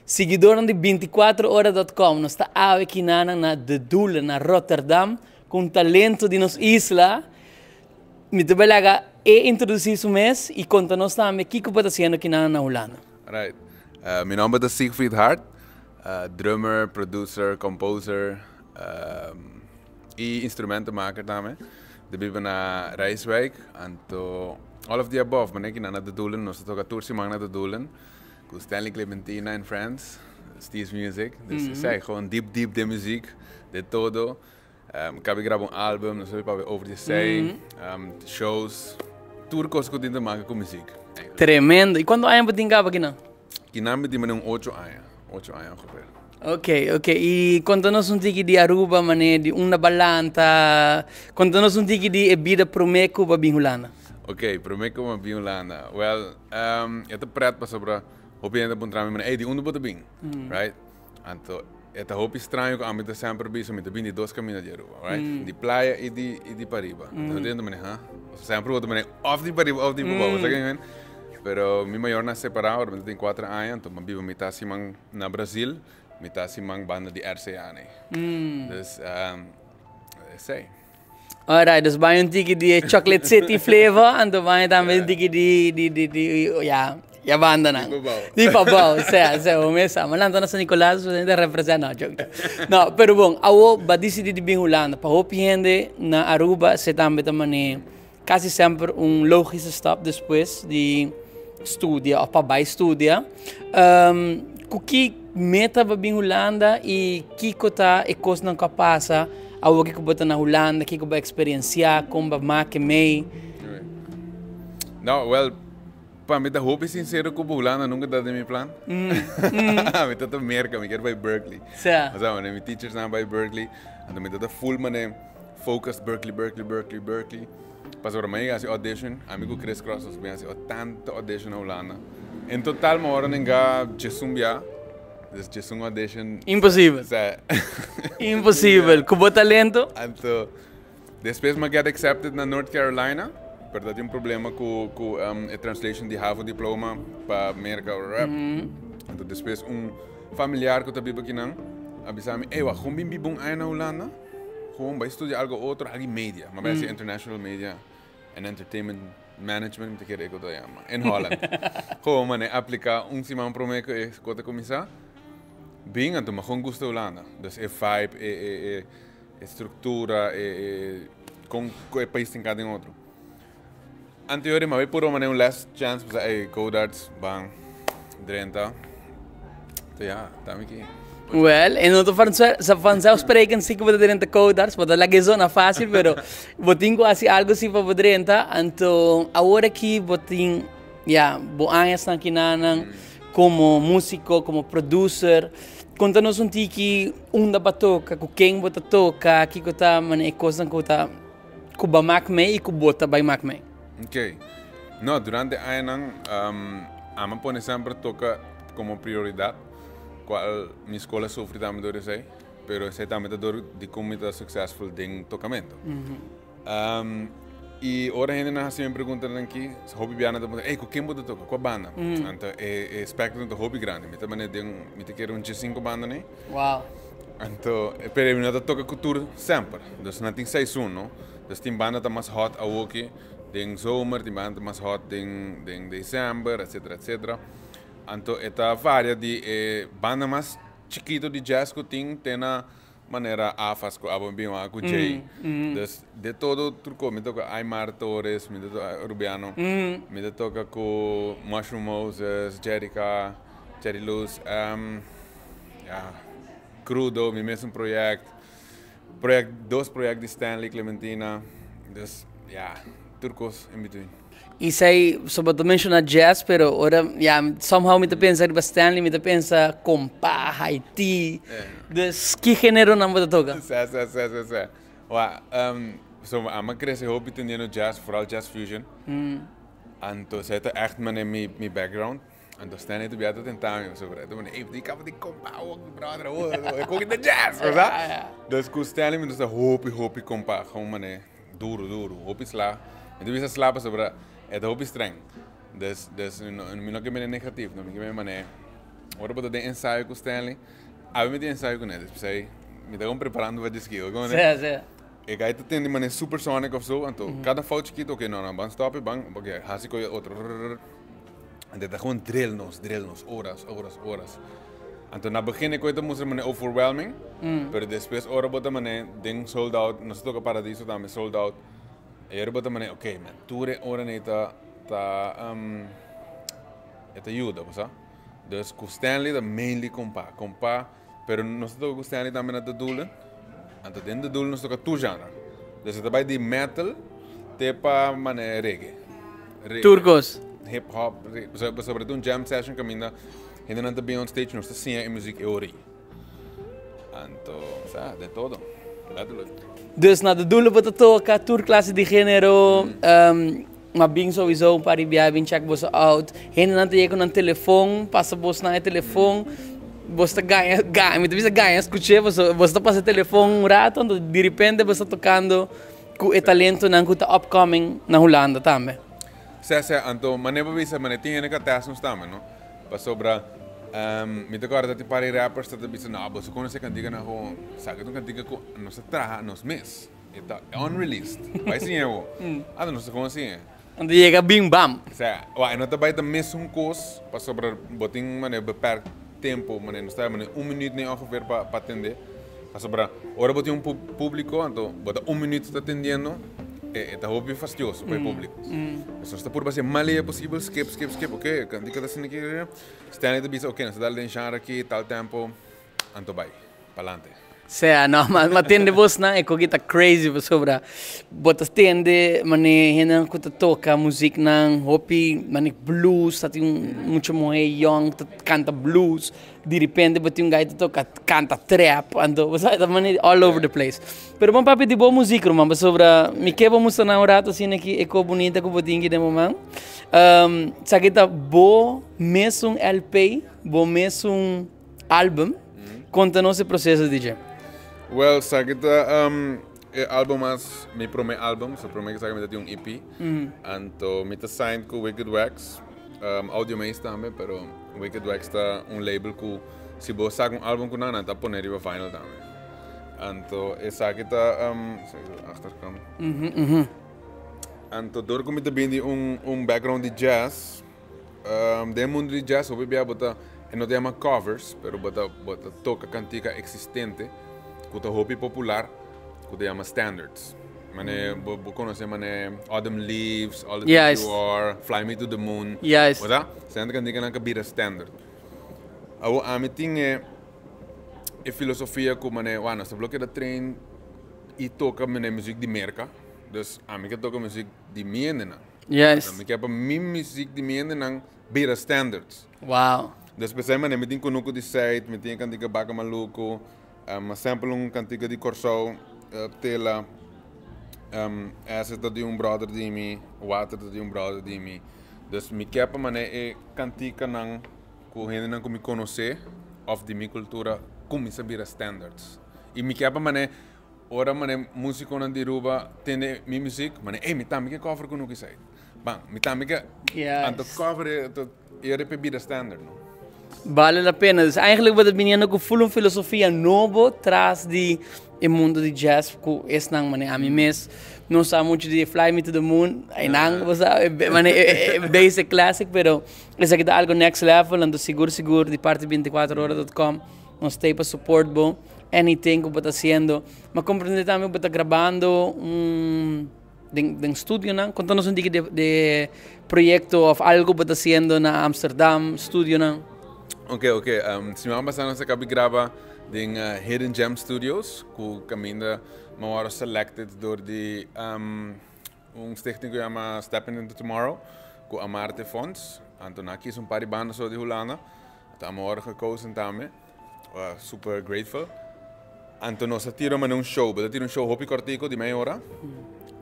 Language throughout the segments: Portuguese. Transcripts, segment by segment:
Seguidor de 24horas.com, nós está aqui na De Doelen, na Rotterdam, com talento de nossa isla. Me trabalha introduzir isso mês e conta-nos também o que você está fazendo aqui na Holanda. Right. Mijn naam is Siegfried Hart, drummer, producer, composer e instrumentenmaker daarmee. Ik ben naar Rijswijk en all of the above. Ben ik naar De Doelen, nós estamos a tour naar De Doelen. Com Stanley Clementina and Friends, Steve's Music. Dus zij gewoon diep de muziek, de todo. Ik heb graag een album, dus we hebben over de zee, shows, tourco's goed in te maken met muziek. Tremendo. E quando anos você tem aqui não? Ik naam met die met 8 anos ongeveer. Ok. E conta-nos tique de Aruba, mané, de uma balanta. Conta-nos tique de vida promeco para Holanda. Ok, promeco para Holanda. Well, eu estou preto para sobre hopi ainda bom trama, mas die onderboten bing, right? Então, é hopi estranho que a mim tá sempre bicho, me tá bem de dois caminhos de Aruba, right? De praia e de Pariba. Então, dentro mané, sempre outro mané, off de Pariba, off de Pariba, sabe quem? Pero mi maior na separado, eu tenho 4 anos, então eu vivo metade simang na Brasil, metade simang banda de RCA, né? Dus, sei. Alright, dus bij een tique de Chocolate City flavor, en dan bij een tique de ja, banda na. Di Pabao, o mesa. Malanta na San Nicolás, de representa, joke. No, pero bom, awo badisi di bem Holanda. Pa hoop gente na Aruba, se também também quase sempre logische stap depois de studia, of pa bij studia. Kuki meta ba bem Holanda e kiko ta e kos não capasa, awo kiko bota na Holanda, kiko ba experienciar, como ba make mei. No, well, para mim, hoop is sincero que Holanda nunca dá de meu plano. Me tá to merken, ik bij Berkeley. Zo. Zo, mijn teachers na bij Berkeley. En dan met dat full man focused Berkeley. Pas voor mij als audition, amigo Chris Cross was bij als tante audition Holanda. In totaal maar horen ga Jesumbia. Dus Jesum audition. Impossível. Impossível. Cubo talento. Então, depois me get accepted na North Carolina. Pero dat een problema com a translation de HAVO diploma para América ou rap. Então depois familiar que eu estava aqui não, avisava-me, como bem bom aí na Holanda, como vai estudar algo outro, ali media, mas vai ser international media and entertainment management, que eu estou chamando, em Holland. Como mané aplicar semana para mim que eu estou começar, bem, então mas com gosto Holanda, então é vibe, é estrutura, com o país tem cada outro. Anteriormente, mas por uma last chance para Codarts, bang, 30. Então, ja, estamos aqui. Well, en não estou vanzelfsprekend sim que vou ter Codarts, porque lá é zona fácil, pero vou ter quase algo assim para poder entrar. Então, agora que vou ter, vou anos aqui como músico, como producer. Conta-nos tique onde para tocar, com quem você toca, que está, mané, coisa que está, que vai mac me e que bota vai mac me. Ok. No, durante anos, a pone sempre toca como prioridade, qual minha escola sofre também door isso, pero sei também door de como está successful em tocamento. E ora ainda nós sempre perguntando aqui, se hobby biana da com quem você toca, qual banda? Então é espectro do hobby grande, me também me te quero 5 bandas, né? Wow. Então, pero eu não toca cultura sempre, dus não tem seizoen, não? Dus tem banda tá mais hot ao aqui. Den zomer, die maanden mais hot, den december, etc. Então, esta varia de banda mais chiquito de jazz que tem na maneira afas com a bem com Jay. Dus de todo truco, me toca Aymar Torres, me toca Rubiano, me toca com Mushroom Moses, Jerica, Jerry Luz, Crudo, mi mesmo dois projetos de Stanley Clementina, dus turcos in between. E sei, sobre tu mencionar jazz, pero ora, somehow me te pensa em Stanley, me te pensa compa, Haiti, dus que gênero não você toca? Sim. So, ama cresce hobby tendendo jazz, vooral jazz fusion. Então, het is echt mijn background. Então, Stanley tu viaja tentando sobre. Então, die kan die compa ook brother, ik ook in de jazz, verdade? Dus com Stanley me hopi compa, gewoon mané, duro, hopi sla. En tu bisa slapen sobre, het hopi streng. Dus não que me negativo, não que me mané. Ora botar de ensaio com Stanley. Aí me de ensaio com ele, pensei, me estão preparando para disque, agora. Sim. E aí tu tem de mané supersonic of zo, então cada fout chiquito, ok, não, bang stop, bang, porque hasi coi outro. En dat gewoon drill nos, horas. Então na begin ik weet dat moest er overwhelming, pero después ora bota mané ding sold out, nós toca paradiso também sold out. E ora bota mané, ok, man, ture ora neta eta ajuda, passa. Dus com Stanley da mainly compa, pero nós toca com Stanley também na doelen. Então dentro do doelen nós toca tu genre. Dus het bij die metal, tepa mané reggae. Turcos. Hip-hop, sobretudo um jam session que ainda não está bem on stage, não está sim a música euri. Então, sabe, de todo. Dus na de doelen wat toca, tourklasse de género, maar bing sowieso een paar jaar bin check bosse out. Heen en dan com um telefone, passa bosse na telefone, bosse ganha, me devia ganhar, escutei, bosse passa telefone rato, de repente bosse tocando com o talento na kuta upcoming na Holanda também. Então, maneira bisa tinha que testar nos também, não? Para sobrar, me toca agora para rappers que bisa não, você conhece cantiga na rua, sabe que cantiga com nossa traha, nos mês, está unreleased, vai sim eu, não se conhece. Então chega bim bam. Não está vai ter mesmo coisa para sobrar, botin maneira beperkt tempo, maneira não está maneira minuto nem ongeveer para atender, para sobrar, ora botin público, então bota minuto está atendendo. Está hobby fastidioso para o público. Se está por base mais possível, skip, ok, candidato assim aqui, Stanley te diz, ok, nós dá deixar aqui tal tempo, então vai, para adelante. Não, mas tende vos na é coisa crazy sobre, botas tende, mané, hena que toca música na hobby, mané blues, tá tem muito mulher young, canta blues, de repente botem guy que toca canta trap, então você tá mané all over the place. Pero bom papi de boa música, mano, sobre me que vamos na hora assim aqui é co bonita que botem aqui de momento. Sabe tá bo mesmo LP, bo mesmo álbum, conta-nos o processo DJ. Well, sabe que album as meu primeiro álbum, so primeiro que sabe que tem EP, então me tá signed com Wicked Wax, audio main também, pero Wicked Wax está label que se você sabe álbum com nada, tá poner riba final também. Então, sabe que tá achterkant. Então, door kom je te binnen background de jazz, de mundo de jazz, hoop je bota não tem mais covers, pero bota toca cantiga existente. Que é hobby popular, que é standards. Mané, você conhece Autumn Leaves, All That You Are, Fly Me to the Moon. Yes. Wat dat? Zijn kan dingen aan bieden standard. Awo ami tinge e filosofia que mané, wana, se bloqueia da trein e toca mané muziek die merka. Dus ami que toca muziek die miendena. Yes. Ami que apa min muziek die miendena bieden standards. Wow. Dus pensei mané, metin kunuko di site, metin kan diga baka maluco. Sample cantiga de Corso, tela, acid de brother de mim, water de brother de mim. Dus me kepa mané cantiga nang ku gente nang me conhecer of de minha cultura como saber standards. E me kepa mané ora mané músico nang diruba tende mi music mané me tambi que cover kuno que sai. Bang, me tambi que anto cover to era pe standard no. Vale a pena. Dus eigenlijk wat het menino que full filosofia novo traz de o mundo de jazz que es nang mané a mim mes não sabe muito de Fly Me to the Moon aí nang você mané basic classic pero esse aqui tá algo next level ando seguro de parte 24horas.com nos tem para support bom anything que você haciendo mas compreende também que você gravando de estúdio não conta-nos dica de projeto of algo que você haciendo na Amsterdam estúdio não. Ok. Semana passada nós acabamos de gravar em Hidden Gem Studios, que caminha uma selected door de stichting que chama Stepping into Tomorrow, com a Marte Fonds. Então aqui são paar bandas de Holanda. Então uma hora gekozen também. Super grateful. Então nós tiramos show, um show hopi cortico de meia hora.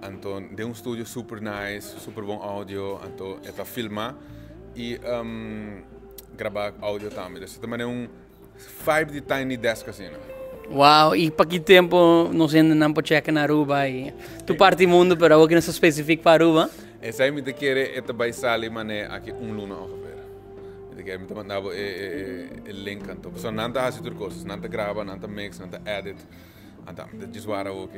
Então de estúdio super nice, super bom áudio, então é filmar e gravar áudio também. Dus também é 5 de tiny desk assim, né? Wow, e para que tempo nós ainda não podemos checar na Aruba e tu parte do mundo, pero aqui não é específico para Aruba? Essa aí me te quer é vai sair, mas aqui luna ongeveer. Me te quer me te mandar o link então. Só não tá fazendo coisas, não tá grava, não tá mix, não tá edit. Então, dat is waar ook.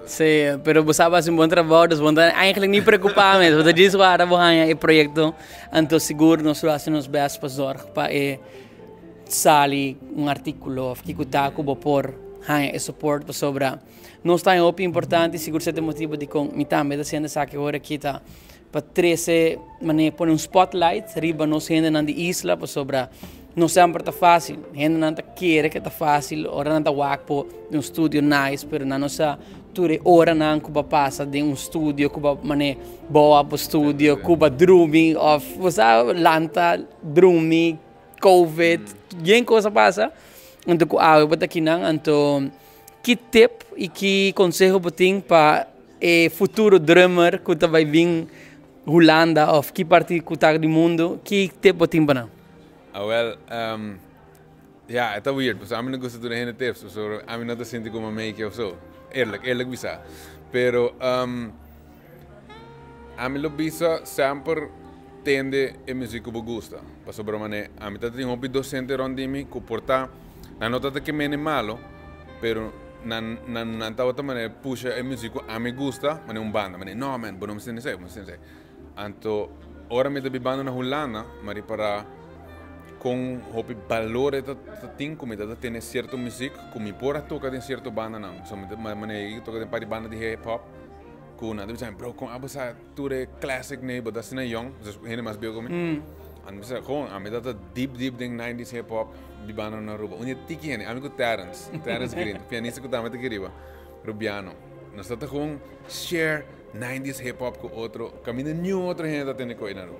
Sim, pero você faz bom trabalho, dus want eigenlijk niet preocupar mesmo. Dat is waar we gaan het projeto, então seguro nós fazemos best para zorg para sali artículo, que custa cubo por há support para sobra. Nós está op importante, seguro se tem motivo de com me também da sendo saque agora aqui tá para 13 mané pôr spotlight riba nós ainda na isla para sobra. Não sempre está fácil, ainda não está querer que está fácil, ora não está wakpo de estúdio nice, pero não nossa ture ora não cuba passa de estúdio cuba mané boa para estúdio, cuba drumming of você lanta drumming COVID, geen coisa passa, então com a eu botar aqui não, então que tip e que conselho botin para futuro drummer que tá vai vir Holanda of que parte do mundo, que tip botin para não? Well, ja, het is weird. Dus ik gosto de hele tips. Dus ik niet te zien como make of zo. Eerlijk bisa. Pero a mí lo bisa sempre tende a música que me gusta. Para sobre mané, a mí tenho hobby docente rondimi que porta, não nota que me é malo, pero não tá outra maneira puxa a música a mim gusta, mas é banda, mas não man, não me sente sei. Então, ora me de banda na Holanda, mas para com hobby valores da tem como da tem certo música como por tocar em certo banda não só maneira tocar em parte banda de hip hop com nada de bro com abasa ture classic né but that's not young just hene mas bem como and bisa com a medida deep ding 90s hip hop de banda na Aruba onde tiki hene amigo Terence Green pianista que também te queria Rubiano nós tá com share 90s hip hop com outro caminho new outro gente tem que ir na Aruba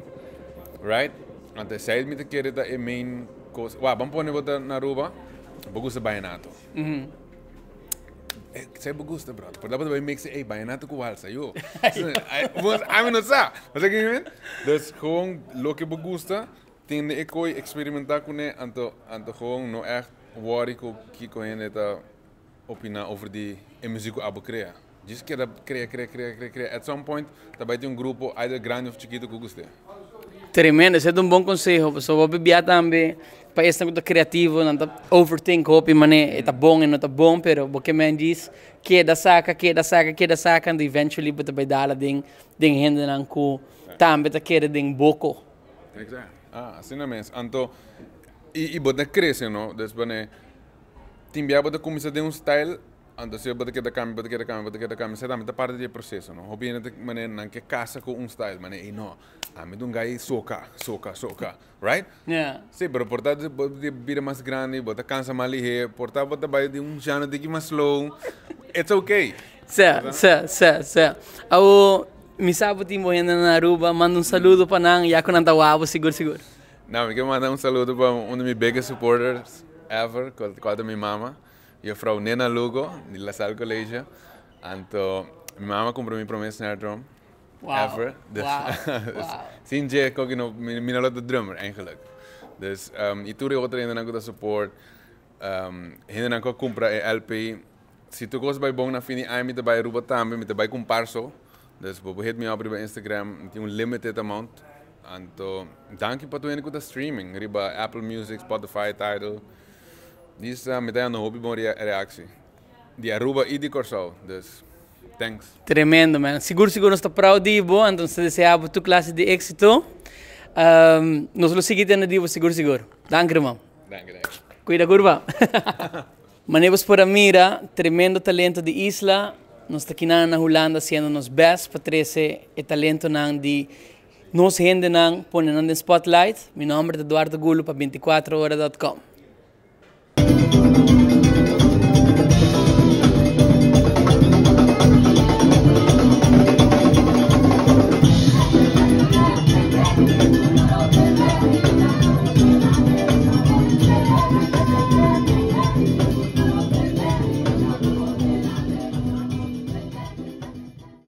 right. Ante sai me te querer da main coisa. Vamos pôr na Aruba. Bagusta Baianato. Sai bagusta, bro. Por dapat vai mix Baianato com walsa. Eu. A mim não sabe. Mas é que eu dus gewoon lo que bagusta tem de eu experimentar com ele. Anto gewoon não echt worry que com ele tá opinar over die música abo cria. Just queda cria. At some point, também tem grupo either grande ou chiquito que gosta. Tremendo, esse é bom conselho. Pessoal, vou beber também para esse negócio criativo, não tá overthink, hope, mané, tá bom e não tá bom, pero o que me diz que da saca, and eventually but vai dar ding gente não com também tá querer ding boco. Exato. Assim é mesmo. Então, e bota cresce, não? Después, timbia bota começa de style. Então, se bota que da câmera, você também tá parte do processo, não? Hobby mané não que casa com style, mané, e não. A mim gai soca, right? Yeah. Sim, pero portar de vida mais grande, bota cansa mais ligeiro, portar bota vai de jano de que mais slow, it's okay. Certo. Ao me sabe que morrendo na Aruba, manda saludo para nang, já quando tá seguro. Não, eu quero mandar saludo para dos meus biggest supporters ever, qual é minha mama, e a Frau Nena Lugo, de La Salle Collegio. Então, minha mama comprou minha promessa snare drum. Wow. Ever. Dus, Wow. Sinds je ook nog minalot de drummer eigenlijk. Dus ituri outra ainda não support. Ainda não compra LP. Se tu gosta bom na fini, ai me te vai Aruba também, me te vai comprar só. Dus bobo hit me op Instagram, tem limited amount. Então, danke para tu ainda com streaming, riba Apple Music, Spotify, Tidal. Diz me dá no hobby bom reação. De Aruba e de Corsol. Dus thanks. Tremendo, man. Seguro está proud de bo, então se deseja tu classe de éxito. Nós lo seguimos na divo seguro. Danke, irmão. Danke. Cuida, curva. Manevos por a mira, tremendo talento de isla. Nós está aqui na Holanda sendo nos best para trazer o talento de nos gente não põe no spotlight. Meu nome é Eduardo Gulo para 24horas.com.